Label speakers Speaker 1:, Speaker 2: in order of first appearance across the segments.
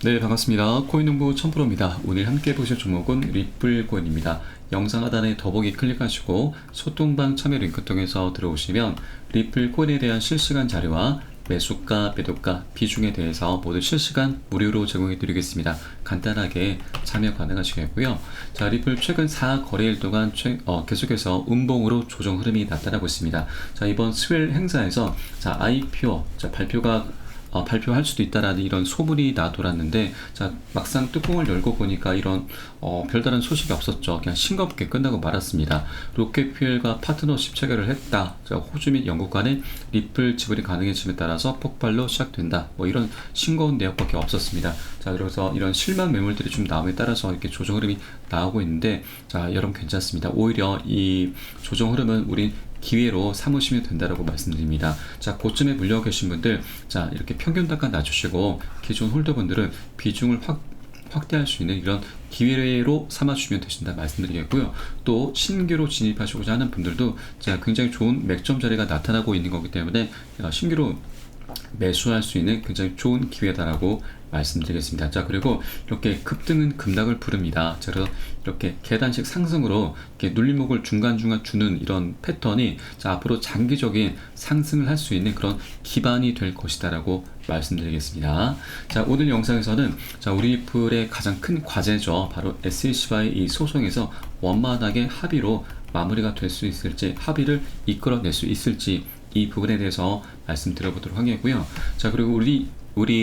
Speaker 1: 네, 반갑습니다. 코인농부 천프로입니다. 오늘 함께 보실 종목은 리플 코인입니다. 영상 하단에 더보기 클릭하시고 소통방 참여 링크 통해서 들어오시면 리플 코인에 대한 실시간 자료와 매수가, 매도가, 비중에 대해서 모두 실시간 무료로 제공해 드리겠습니다. 간단하게 참여 가능하시겠고요. 자, 리플 최근 4거래일 동안 계속해서 음봉으로 조정 흐름이 나타나고 있습니다. 자, 이번 스웰 행사에서 IPO 발표할 수도 있다라는 이런 소문이 돌았는데, 자, 막상 뚜껑을 열고 보니까 이런 별다른 소식이 없었죠. 그냥 싱겁게 끝나고 말았습니다. 롯데퓨엘과 파트너십 체결을 했다. 자, 호주 및 영국 간의 리플 지불이 가능해짐에 따라서 폭발로 시작된다. 뭐 이런 싱거운 내역밖에 없었습니다. 자, 그래서 이런 실망 매물들이 좀 나옴에 따라서 이렇게 조정 흐름이 나오고 있는데, 자, 여러분 괜찮습니다. 오히려 이 조정 흐름은 우린 기회로 삼으시면 된다라고 말씀드립니다. 자, 고점에 물려 계신 분들, 자, 이렇게 평균 단가 낮추시고 기존 홀더분들은 비중을 확대할 수 있는 이런 기회로 삼아주시면 되신다 말씀드리겠고요. 또 신규로 진입하시고자 하는 분들도 자, 굉장히 좋은 맥점 자리가 나타나고 있는 거기 때문에 신규로 매수할 수 있는 굉장히 좋은 기회다라고 말씀드리겠습니다. 자, 그리고 이렇게 급등은 급락을 부릅니다. 자, 그래서 이렇게 계단식 상승으로 이렇게 눌림목을 중간중간 주는 이런 패턴이 자, 앞으로 장기적인 상승을 할 수 있는 그런 기반이 될 것이다라고 말씀드리겠습니다. 자, 오늘 영상에서는 자, 우리 리플의 가장 큰 과제죠. 바로 SEC와의 이 소송에서 원만하게 합의로 마무리가 될 수 있을지, 합의를 이끌어낼 수 있을지 이 부분에 대해서 말씀드려보도록 하겠고요. 자, 그리고 우리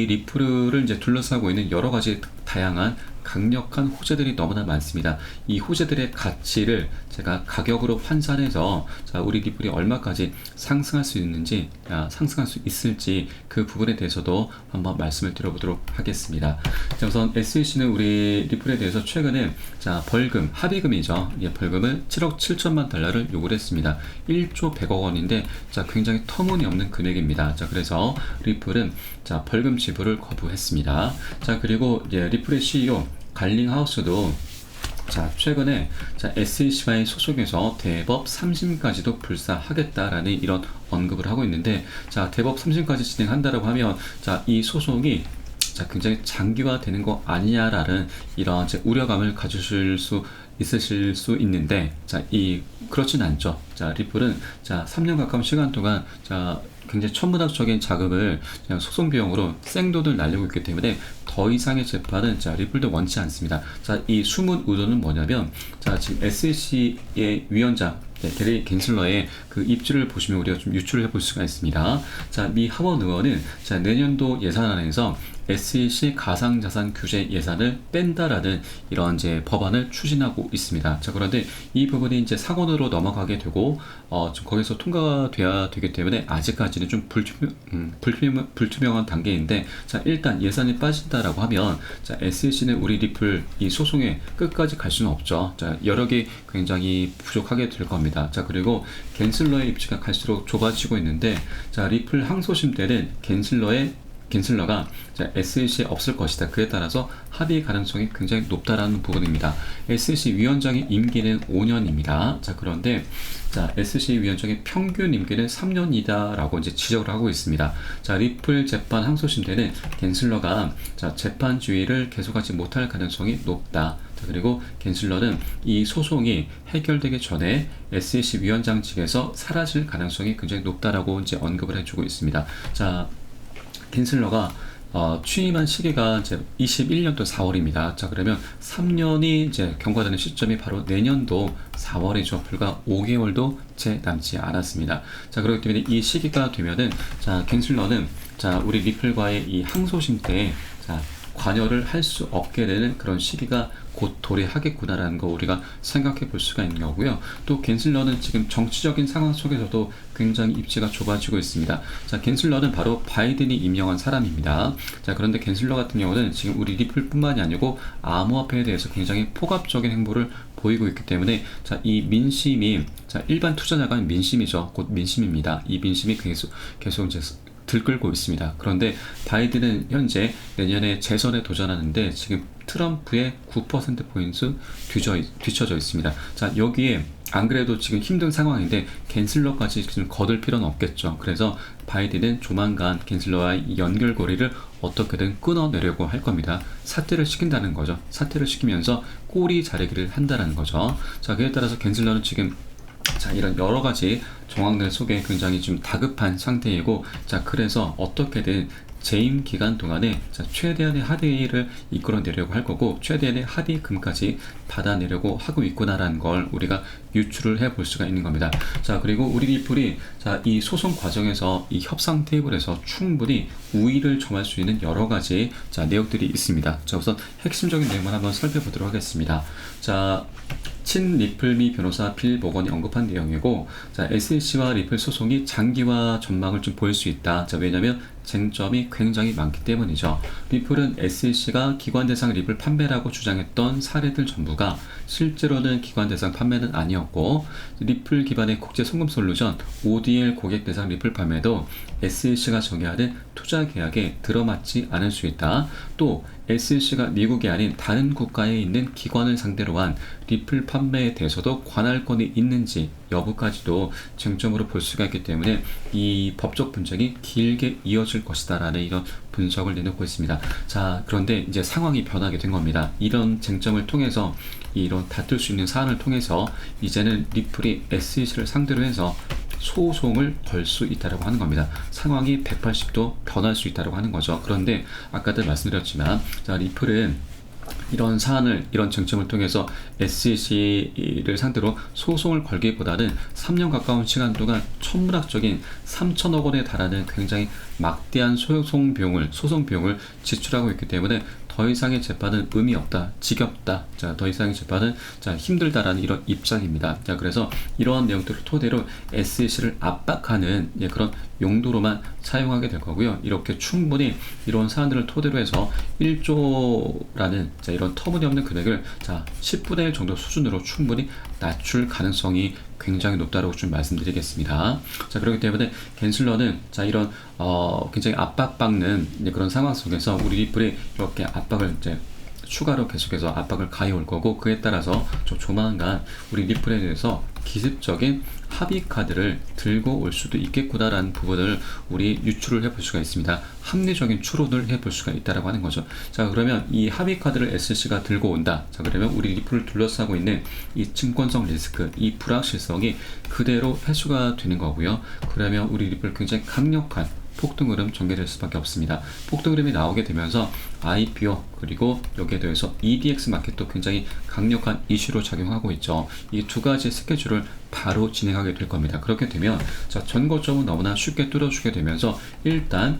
Speaker 1: 리플을 이제 둘러싸고 있는 여러 가지 다양한 강력한 호재들이 너무나 많습니다. 이 호재들의 가치를 제가 가격으로 환산해서 자, 우리 리플이 얼마까지 상승할 수 있는지, 상승할 수 있을지 그 부분에 대해서도 한번 말씀을 드려보도록 하겠습니다. 자, 우선 SEC는 우리 리플에 대해서 최근에 자, 벌금, 합의금이죠. 예, 벌금을 7억 7천만 달러를 요구를 했습니다. 1조 100억 원인데 자, 굉장히 터무니없는 금액입니다. 자, 그래서 리플은 자, 벌금 지불을 거부했습니다. 자, 그리고 예, 리플의 CEO 갈링하우스도 자, 최근에 자, SEC와의 소송에서 대법 3심까지도 불사하겠다라는 이런 언급을 하고 있는데, 자, 대법 3심까지 진행한다라고 하면 자, 이 소송이 자, 굉장히 장기화되는 거 아니냐라는 이런 우려감을 가지실 수 있으실 수 있는데, 자, 그렇진 않죠. 자, 리플은 자, 3년 가까운 시간 동안 자, 굉장히 천문학적인 자금을 그냥 소송 비용으로 생돈을 날리고 있기 때문에 더 이상의 재판은 자, 리플도 원치 않습니다. 자, 이 숨은 의도는 뭐냐면, 자, 지금 SEC의 위원장 게리 겐슬러의 그 입지를 보시면 우리가 좀 유추를 해볼 수가 있습니다. 자, 미 하원 의원은 자, 내년도 예산안에서 SEC 가상자산 규제 예산을 뺀다라는 이런 이제 법안을 추진하고 있습니다. 자, 그런데 이 부분이 이제 상원으로 넘어가게 되고 좀 거기서 통과가 돼야 되기 때문에 아직까지는 좀 불투명한 단계인데, 자, 일단 예산이 빠진다라고 하면 자, SEC는 우리 리플 이 소송에 끝까지 갈 수는 없죠. 자, 여력이 굉장히 부족하게 될 겁니다. 자, 그리고 겐슬러의 입지가 갈수록 좁아지고 있는데, 자, 리플 항소심 때는 겐슬러가 SEC에 없을 것이다. 그에 따라서 합의 가능성이 굉장히 높다라는 부분입니다. SEC 위원장의 임기는 5년입니다. 자, 그런데 자, SEC 위원장의 평균 임기는 3년이다라고 이제 지적을 하고 있습니다. 자, 리플 재판 항소심 때는 겐슬러가 자, 재판 지휘를 계속하지 못할 가능성이 높다. 자, 그리고 겐슬러는 이 소송이 해결되기 전에 SEC 위원장직에서 사라질 가능성이 굉장히 높다라고 이제 언급을 해주고 있습니다. 자, 겐슬러가 취임한 시기가 이제 21년도 4월입니다. 자, 그러면 3년이 이제 경과되는 시점이 바로 내년도 4월이죠. 불과 5개월도 채 남지 않았습니다. 자, 그렇기 때문에 이 시기가 되면은 자, 겐슬러는 자, 우리 리플과의 이 항소심 때 자, 관여를 할 수 없게 되는 그런 시기가 곧 도래하겠구나라는 거 우리가 생각해 볼 수가 있는 거고요. 또 겐슬러는 지금 정치적인 상황 속에서도 굉장히 입지가 좁아지고 있습니다. 자, 겐슬러는 바로 바이든이 임명한 사람입니다. 자, 그런데 겐슬러 같은 경우는 지금 우리 리플뿐만이 아니고 암호화폐에 대해서 굉장히 포괄적인 행보를 보이고 있기 때문에 자, 이 민심이 자, 일반 투자자가 민심이죠. 곧 민심입니다. 이 민심이 계속 이제 들끓고 있습니다. 그런데 바이든은 현재 내년에 재선에 도전하는데 지금 트럼프의 9%포인트 뒤쳐져 있습니다. 자, 여기에 안 그래도 지금 힘든 상황인데 갠슬러까지 지금 거둘 필요는 없겠죠. 그래서 바이든은 조만간 갠슬러와의 연결고리를 어떻게든 끊어내려고 할 겁니다. 사퇴를 시킨다는 거죠. 사퇴를 시키면서 꼬리 자르기를 한다는 거죠. 자, 그에 따라서 갠슬러는 지금 자, 이런 여러 가지 정황들 속에 굉장히 좀 다급한 상태이고, 자, 그래서 어떻게든 재임 기간 동안에 자, 최대한의 합의를 이끌어내려고 할 거고, 최대한의 합의금까지 받아내려고 하고 있구나라는 걸 우리가 유추를 해볼 수가 있는 겁니다. 자, 그리고 우리 리플이 자, 이 소송 과정에서 이 협상 테이블에서 충분히 우위를 점할 수 있는 여러 가지 자, 내용들이 있습니다. 자, 우선 핵심적인 내용을 한번 살펴보도록 하겠습니다. 자, 친 리플미 변호사 빌 보건이 언급한 내용이고, 자, SEC와 리플 소송이 장기화 전망을 좀 보일 수 있다. 자, 왜냐면 쟁점이 굉장히 많기 때문이죠. 리플은 SEC가 기관 대상 립을 판매라고 주장했던 사례들 전부가 실제로는 기관 대상 판매는 아니었고, 리플 기반의 국제 송금 솔루션 ODL 고객 대상 리플 판매도 SEC가 정의하는 투자 계약에 들어맞지 않을 수 있다. 또 SEC가 미국이 아닌 다른 국가에 있는 기관을 상대로 한 리플 판매에 대해서도 관할권이 있는지 여부까지도 쟁점으로 볼 수가 있기 때문에 이 법적 분쟁이 길게 이어질 것이다 라는 이런 분석을 내놓고 있습니다. 자, 그런데 이제 상황이 변하게 된 겁니다. 이런 쟁점을 통해서, 이런 다툴 수 있는 사안을 통해서 이제는 리플이 SEC를 상대로 해서 소송을 걸 수 있다고 하는 겁니다. 상황이 180도 변할 수 있다고 하는 거죠. 그런데 아까도 말씀드렸지만, 자, 리플은 이런 사안을, 이런 쟁점을 통해서 SEC를 상대로 소송을 걸기보다는 3년 가까운 시간 동안 천문학적인 3천억 원에 달하는 굉장히 막대한 소송 비용을 지출하고 있기 때문에 더 이상의 재판은 의미 없다, 지겹다, 자, 더 이상의 재판은 자, 힘들다라는 이런 입장입니다. 자, 그래서 이러한 내용들을 토대로 SEC를 압박하는 그런 용도로만 사용하게 될 거고요. 이렇게 충분히 이런 사안들을 토대로 해서 1조라는 자, 이런 터무니없는 금액을 자, 10분의 1 정도 수준으로 충분히 낮출 가능성이 굉장히 높다고 좀 말씀드리겠습니다. 자, 그렇기 때문에 갠슬러는 자, 이런 굉장히 압박받는 그런 상황 속에서 우리 리플이 이렇게 압박을 이제 추가로 계속해서 압박을 가해올 거고, 그에 따라서 조만간 우리 리플에 대해서 기습적인 합의 카드를 들고 올 수도 있겠구나라는 부분을 우리 유추를 해볼 수가 있습니다. 합리적인 추론을 해볼 수가 있다라고 하는 거죠. 자, 그러면 이 합의 카드를 SEC가 들고 온다. 자, 그러면 우리 리플을 둘러싸고 있는 이 증권성 리스크, 이 불확실성이 그대로 회수가 되는 거고요. 그러면 우리 리플 굉장히 강력한 폭등흐름 전개될 수밖에 없습니다. 폭등흐름이 나오게 되면서 IPO 그리고 여기에 대해서 EDX 마켓도 굉장히 강력한 이슈로 작용하고 있죠. 이 두 가지 스케줄을 바로 진행하게 될 겁니다. 그렇게 되면 자, 전고점은 너무나 쉽게 뚫어주게 되면서 일단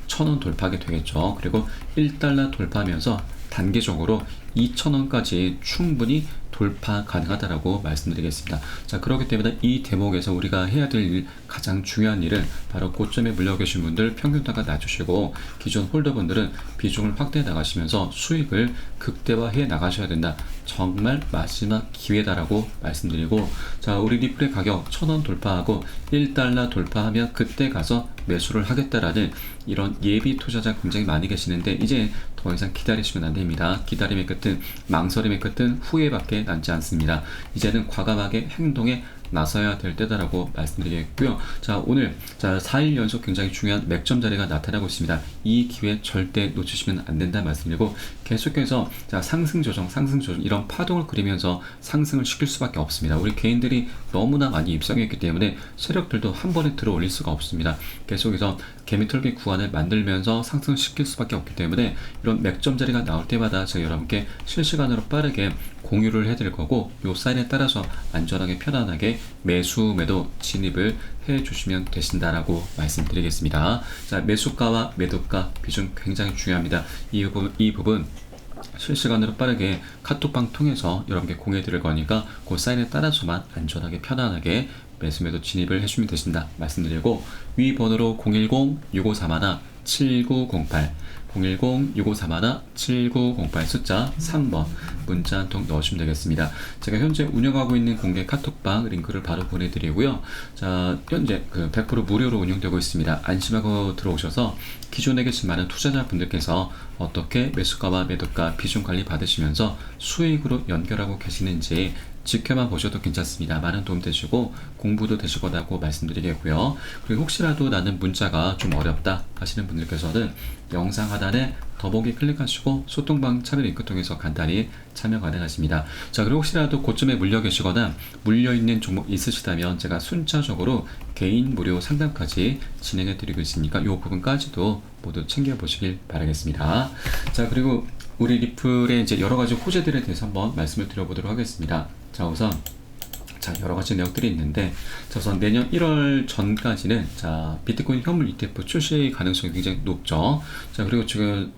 Speaker 1: 1,000원 돌파하게 되겠죠. 그리고 1달러 돌파하면서 단계적으로 2,000원까지 충분히 돌파 가능하다라고 말씀드리겠습니다. 자, 그렇기 때문에 이 대목에서 우리가 해야 될 일, 가장 중요한 일은 바로 고점에 물려 계신 분들 평균가가 낮추시고, 기존 홀더분들은 비중을 확대해 나가시면서 수익을 극대화해 나가셔야 된다. 정말 마지막 기회다라고 말씀드리고, 자, 우리 리플의 가격 1,000원 돌파하고 1달러 돌파하면 그때 가서 매수를 하겠다라는 이런 예비 투자자 굉장히 많이 계시는데, 이제 더 이상 기다리시면 안 됩니다. 기다림의 끝은, 망설임의 끝은 후회밖에 남지 않습니다. 이제는 과감하게 행동에 나서야 될 때다라고 말씀드리겠고요. 자, 오늘 자, 4일 연속 굉장히 중요한 맥점 자리가 나타나고 있습니다. 이 기회 절대 놓치시면 안 된다 말씀드리고, 계속해서 자, 상승 조정 이런 파동을 그리면서 상승을 시킬 수밖에 없습니다. 우리 개인들이 너무나 많이 입성했기 때문에 세력들도 한 번에 들어 올릴 수가 없습니다. 계속해서 개미털기 구간을 만들면서 상승시킬 수밖에 없기 때문에 이런 맥점 자리가 나올 때마다 제가 여러분께 실시간으로 빠르게 공유를 해드릴 거고, 요 사인에 따라서 안전하게 편안하게 매수 매도 진입을 해주시면 되신다라고 말씀드리겠습니다. 자, 매수가와 매도가 비중 굉장히 중요합니다. 이 부분 실시간으로 빠르게 카톡방 통해서 여러분께 공유해 드릴 거니까 그 사인에 따라서만 안전하게 편안하게 매수 매도 진입을 해주시면 되신다 말씀드리고, 위 번호로 010-6531-7908 010-6531-7908 숫자 3번 문자 한 통 넣으시면 되겠습니다. 제가 현재 운영하고 있는 공개 카톡방 링크를 바로 보내드리고요. 자, 현재 100% 무료로 운영되고 있습니다. 안심하고 들어오셔서 기존에 계신 많은 투자자분들께서 어떻게 매수가와 매도가 비중 관리 받으시면서 수익으로 연결하고 계시는지 지켜만 보셔도 괜찮습니다. 많은 도움 되시고 공부도 되실 거라고 말씀드리겠고요. 그리고 혹시라도 나는 문자가 좀 어렵다 하시는 분들께서는 영상 하단에 더보기 클릭하시고 소통방 참여 링크 통해서 간단히 참여 가능하십니다. 자, 그리고 혹시라도 고점에 물려 계시거나 물려있는 종목 있으시다면 제가 순차적으로 개인 무료 상담까지 진행해 드리고 있으니까 이 부분까지도 모두 챙겨보시길 바라겠습니다. 자, 그리고 우리 리플의 이제 여러 가지 호재들에 대해서 한번 말씀을 드려보도록 하겠습니다. 자, 우선 여러 가지 내역들이 있는데, 우선 내년 1월 전까지는 비트코인 현물 ETF 출시 가능성이 굉장히 높죠. 자, 그리고 지금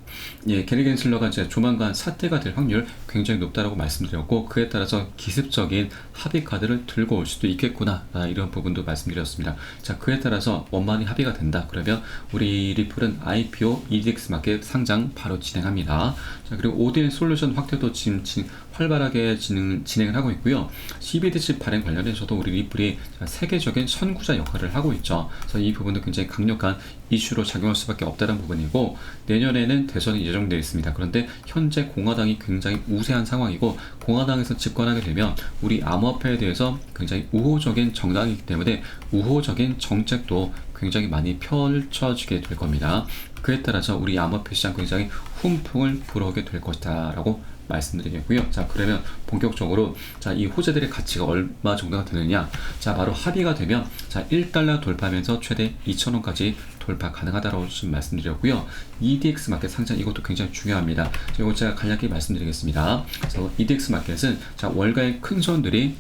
Speaker 1: 게리 겐슬러가 이제 조만간 사퇴가 될 확률 굉장히 높다라고 말씀드렸고, 그에 따라서 기습적인 합의 카드를 들고 올 수도 있겠구나, 이런 부분도 말씀드렸습니다. 자, 그에 따라서 원만히 합의가 된다 그러면 우리 리플은 IPO EDX 마켓 상장 바로 진행합니다. 자, 그리고 ODN 솔루션 확대도 지금 활발하게 진행을 하고 있고요. CBDC 발행 관련해서도 우리 리플이 세계적인 선구자 역할을 하고 있죠. 그래서 이 부분도 굉장히 강력한 이슈로 작용할 수밖에 없다는 부분이고, 내년에는 대선이 예정되어 있습니다. 그런데 현재 공화당이 굉장히 우세한 상황이고, 공화당에서 집권하게 되면 우리 암호화폐에 대해서 굉장히 우호적인 정당이기 때문에 우호적인 정책도 굉장히 많이 펼쳐지게 될 겁니다. 그에 따라서 우리 암호화폐 시장 굉장히 훈풍을 불어오게 될 것이다 라고 말씀드리겠고요. 자, 그러면 본격적으로 이 호재들의 가치가 얼마 정도가 되느냐, 바로 합의가 되면 1달러 돌파하면서 최대 2,000원까지 돌파 가능하다고 지금 말씀드렸고요. EDX 마켓 상장, 이것도 굉장히 중요합니다. 이거 제가 간략히 말씀드리겠습니다. 그래서 EDX 마켓은 월가의 큰 손들이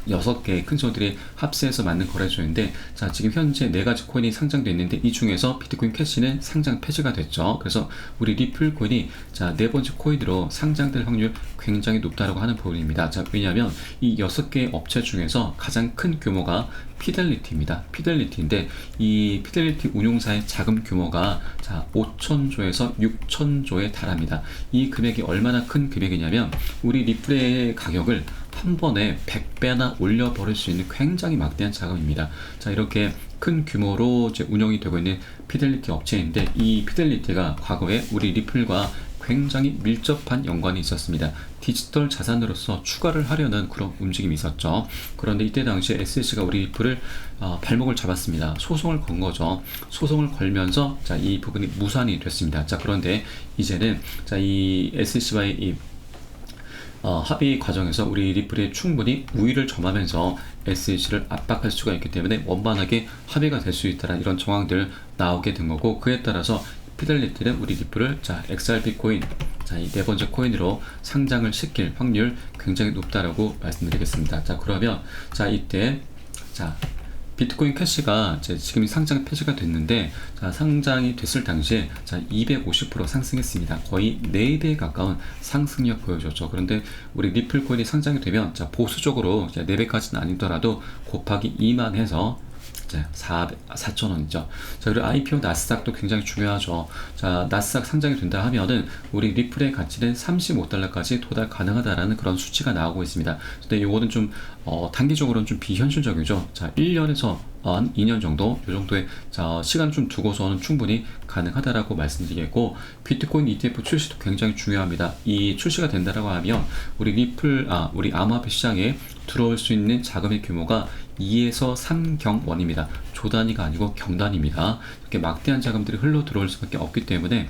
Speaker 1: 6개의 큰 손들이 합세해서 만든 거래소인데, 지금 현재 4가지 코인이 상장되어 있는데 이 중에서 비트코인 캐시는 상장 폐지가 됐죠. 그래서 우리 리플 코인이 4번째 코인으로 상장될 확률 굉장히 높다라고 하는 부분입니다. 왜냐하면 이 6개의 업체 중에서 가장 큰 규모가 피델리티입니다. 피델리티인데 이 피델리티 운용사의 자금 규모가 5천조에서 6천조에 달합니다. 이 금액이 얼마나 큰 금액이냐면 우리 리플의 가격을 한 번에 100배나 올려버릴 수 있는 굉장히 막대한 자금입니다. 이렇게 큰 규모로 이제 운영이 되고 있는 피델리티 업체인데, 이 피델리티가 과거에 우리 리플과 굉장히 밀접한 연관이 있었습니다. 디지털 자산으로서 추가를 하려는 그런 움직임이 있었죠. 그런데 이때 당시에 SEC가 우리 리플을 발목을 잡았습니다. 소송을 건 거죠. 소송을 걸면서 이 부분이 무산이 됐습니다. 그런데 이제는 이 SEC와의 이 합의 과정에서 우리 리플이 충분히 우위를 점하면서 SEC를 압박할 수가 있기 때문에 원만하게 합의가 될 수 있다는 이런 정황들 나오게 된 거고, 그에 따라서 피델리티는 우리 리플을 XRP 코인, 이 4번째 코인으로 상장을 시킬 확률 굉장히 높다라고 말씀드리겠습니다. 그러면 이때 비트코인 캐시가 지금 상장 폐지가 됐는데, 상장이 됐을 당시에 250% 상승했습니다. 거의 4배 가까운 상승력 보여줬죠. 그런데 우리 리플 코인이 상장이 되면 보수적으로 4배까지는 아니더라도 곱하기 2만 해서 4,000원이죠. 그리고 IPO 나스닥도 굉장히 중요하죠. 나스닥 상장이 된다 하면은 우리 리플의 가치는 35달러까지 도달 가능하다라는 그런 수치가 나오고 있습니다. 근데 이거는 좀 단기적으로는 좀 비현실적이죠. 1년에서 한 2년 정도, 이 정도의 시간 좀 두고서는 충분히 가능하다라고 말씀드리겠고, 비트코인 ETF 출시도 굉장히 중요합니다. 이 출시가 된다라고 하면 우리 우리 암호화폐 시장에 들어올 수 있는 자금의 규모가 2에서 3경원입니다. 조단위가 아니고 경단입니다. 이렇게 막대한 자금들이 흘러 들어올 수밖에 없기 때문에,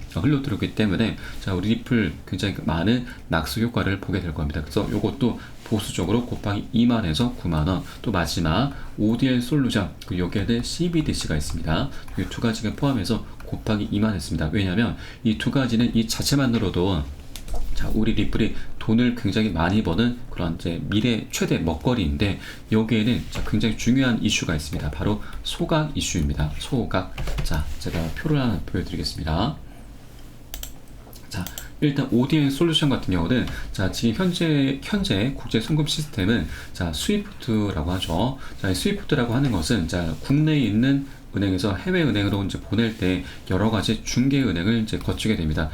Speaker 1: 우리 리플 굉장히 많은 낙수 효과를 보게 될 겁니다. 그래서 이것도 보수적으로 곱하기 2만에서 9만원, 또 마지막 ODN 솔루션, 여기에는 CBDC가 있습니다. 이 두 가지가 포함해서 곱하기 2만 했습니다. 왜냐하면 이 두 가지는 이 자체만으로도 우리 리플이 돈을 굉장히 많이 버는 그런 미래 최대 먹거리인데, 여기에는 굉장히 중요한 이슈가 있습니다. 바로 소각 이슈입니다. 소각. 제가 표를 하나 보여드리겠습니다. 일단 ODN 솔루션 같은 경우는 지금 현재 국제 송금 시스템은 스위프트라고 하죠. 스위프트라고 하는 것은 국내에 있는 은행에서 해외 은행으로 보낼 때 여러 가지 중개 은행을 거치게 됩니다.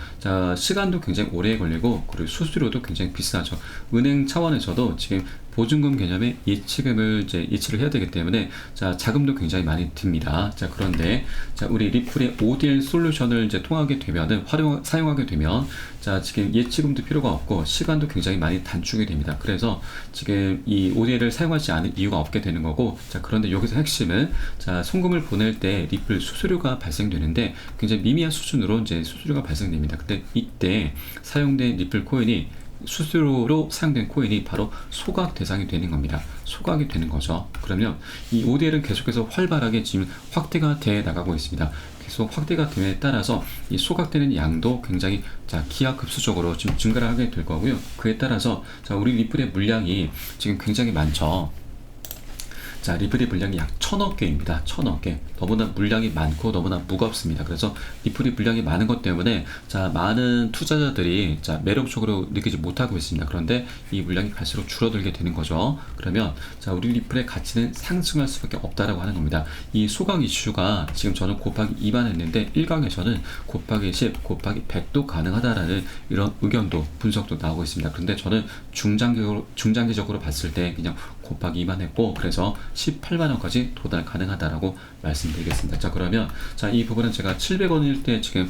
Speaker 1: 시간도 굉장히 오래 걸리고, 그리고 수수료도 굉장히 비싸죠. 은행 차원에서도 지금 보증금 개념의 예치금을 이제 예치를 해야 되기 때문에 자, 자금도 굉장히 많이 듭니다. 자, 그런데 자, 우리 리플의 ODL 솔루션을 이제 통하게 되면은 사용하게 되면 자, 지금 예치금도 필요가 없고 시간도 굉장히 많이 단축이 됩니다. 그래서 지금 이 ODL을 사용하지 않을 이유가 없게 되는 거고, 자, 그런데 여기서 핵심은 자, 송금을 보낼 때 리플 수수료가 발생되는데 굉장히 미미한 수준으로 이제 수수료가 발생됩니다. 근데 이때 사용된 리플 코인이 수수료로 사용된 코인이 바로 소각 대상이 되는 겁니다. 소각이 되는 거죠. 그러면 이 ODL은 계속해서 활발하게 지금 확대가 돼 나가고 있습니다. 계속 확대가 됨에 따라서 이 소각되는 양도 굉장히 자, 기하급수적으로 좀 증가를 하게 될 거고요. 그에 따라서 자, 우리 리플의 물량이 지금 굉장히 많죠. 자, 리플의 물량이 약 1000억 개입니다. 1000억 개. 너무나 물량이 많고 너무나 무겁습니다. 그래서 리플의 물량이 많은 것 때문에 자, 많은 투자자들이 자, 매력적으로 느끼지 못하고 있습니다. 그런데 이 물량이 갈수록 줄어들게 되는 거죠. 그러면 자, 우리 리플의 가치는 상승할 수밖에 없다라고 하는 겁니다. 이 소각 이슈가 지금 저는 곱하기 2만 했는데 일각에서는 곱하기 10, 곱하기 100도 가능하다라는 이런 의견도 분석도 나오고 있습니다. 그런데 저는 중장기적으로 봤을 때 그냥 곱하기 2만 했고, 그래서 18만원까지 도달 가능하다라고 말씀드리겠습니다. 자, 그러면 자, 이 부분은 제가 700원일 때 지금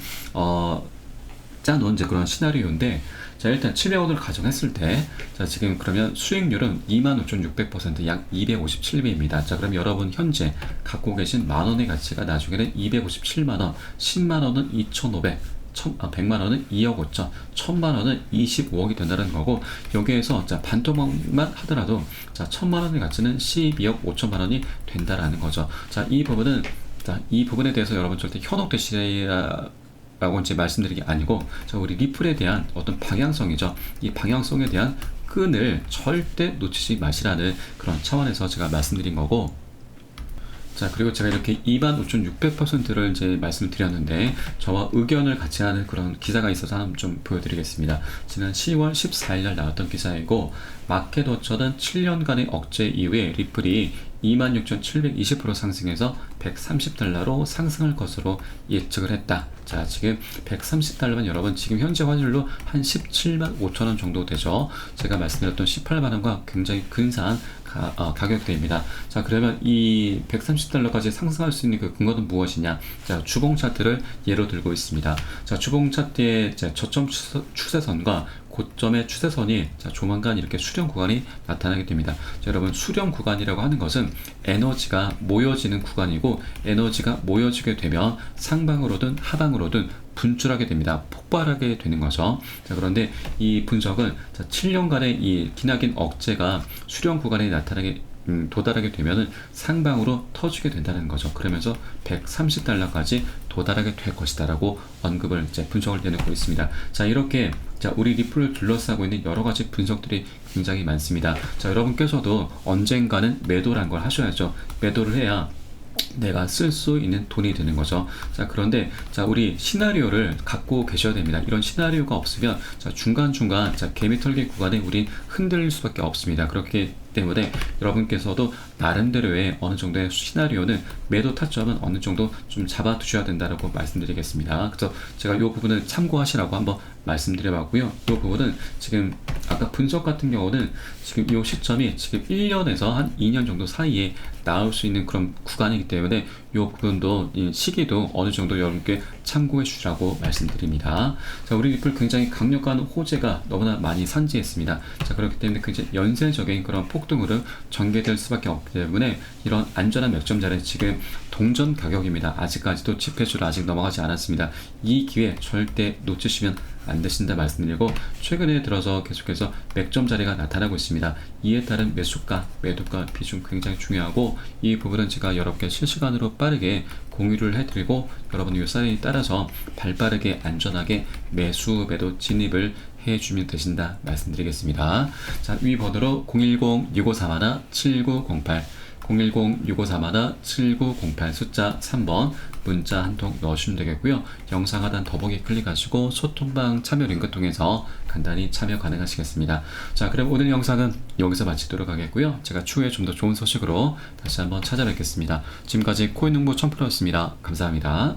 Speaker 1: 짜놓은 이제 그런 시나리오인데, 자, 일단 700원을 가정했을 때 자, 지금 그러면 수익률은 25,600%, 약 257배입니다. 자, 그럼 여러분 현재 갖고 계신 만원의 가치가 나중에는 257만원, 10만원은 2,500, 100만원은 2억 5천, 1000만원은 25억이 된다는 거고, 여기에서 자, 반토막만 하더라도 자, 1000만원의 가치는 12억 5천만원이 된다라는 거죠. 자, 이 부분은 자, 이 부분에 대해서 여러분 절대 현혹되시라고 이제 말씀드리는 게 아니고, 자, 우리 리플에 대한 어떤 방향성이죠. 이 방향성에 대한 끈을 절대 놓치지 마시라는 그런 차원에서 제가 말씀드린 거고, 자, 그리고 제가 이렇게 25,600%를 이제 말씀을 드렸는데, 저와 의견을 같이 하는 그런 기사가 있어서 한번 좀 보여드리겠습니다. 지난 10월 14일 날 나왔던 기사이고, 마켓워처는 7년간의 억제 이후에 리플이 26,720% 상승해서 130달러로 상승할 것으로 예측을 했다. 자, 지금 130달러면 여러분 지금 현재 환율로 한 17만 5천원 정도 되죠. 제가 말씀드렸던 18만원과 굉장히 근사한 가격대입니다. 자, 그러면 이 130달러까지 상승할 수 있는 그 근거는 무엇이냐? 자, 주봉 차트를 예로 들고 있습니다. 자, 주봉 차트의 저점 추세선과 고점의 추세선이 자, 조만간 이렇게 수렴 구간이 나타나게 됩니다. 자, 여러분, 수렴 구간이라고 하는 것은 에너지가 모여지는 구간이고, 에너지가 모여지게 되면 상방으로든 하방으로든 분출하게 됩니다. 폭발하게 되는 거죠. 자, 그런데 이 분석은 자, 7년간의 이 기나긴 억제가 수렴 구간에 도달하게 되면은 상방으로 터지게 된다는 거죠. 그러면서 130달러까지 도달하게 될 것이다라고 언급을 이제 분석을 내놓고 있습니다. 자, 이렇게 자, 우리 리플을 둘러싸고 있는 여러 가지 분석들이 굉장히 많습니다. 자, 여러분께서도 언젠가는 매도란 걸 하셔야죠. 매도를 해야 내가 쓸 수 있는 돈이 되는 거죠. 자, 그런데 자, 우리 시나리오를 갖고 계셔야 됩니다. 이런 시나리오가 없으면 자, 중간중간 자, 개미 털기 구간에 우린 흔들릴 수밖에 없습니다. 그렇기 때문에 여러분께서도 나름대로의 어느 정도의 시나리오는, 매도 타점은 어느 정도 좀 잡아 두셔야 된다고 말씀드리겠습니다. 그래서 제가 이 부분을 참고하시라고 한번 말씀드려봤고요. 이 부분은 지금 아까 분석 같은 경우는 지금 이 시점이 지금 1년에서 한 2년 정도 사이에 나올 수 있는 그런 구간이기 때문에 이 부분도, 이 시기도 어느 정도 여러분께 참고해 주시라고 말씀드립니다. 자, 우리 리플 굉장히 강력한 호재가 너무나 많이 산지했습니다. 자, 그렇기 때문에 굉장히 연쇄적인 그런 폭등으로 전개될 수밖에 없기 때문에 이런 안전한 맥점 자리는 지금 동전 가격입니다. 아직까지도 지표수를 아직 넘어가지 않았습니다. 이 기회 절대 놓치시면 안 되신다 말씀드리고, 최근에 들어서 계속해서 맥점 자리가 나타나고 있습니다. 이에 따른 매수가, 매도가 비중 굉장히 중요하고, 이 부분은 제가 여러분께 실시간으로 빠르게 공유를 해드리고, 여러분 이 사인에 따라서 발빠르게 안전하게 매수, 매도 진입을 해주면 되신다 말씀드리겠습니다. 자, 위 번호로 010-6531-7908 010-6531-7908 숫자 3번 문자 한 통 넣으시면 되겠고요. 영상 하단 더보기 클릭하시고 소통방 참여 링크 통해서 간단히 참여 가능하시겠습니다. 자, 그럼 오늘 영상은 여기서 마치도록 하겠고요. 제가 추후에 좀 더 좋은 소식으로 다시 한번 찾아뵙겠습니다. 지금까지 코인농부 1000%였습니다. 감사합니다.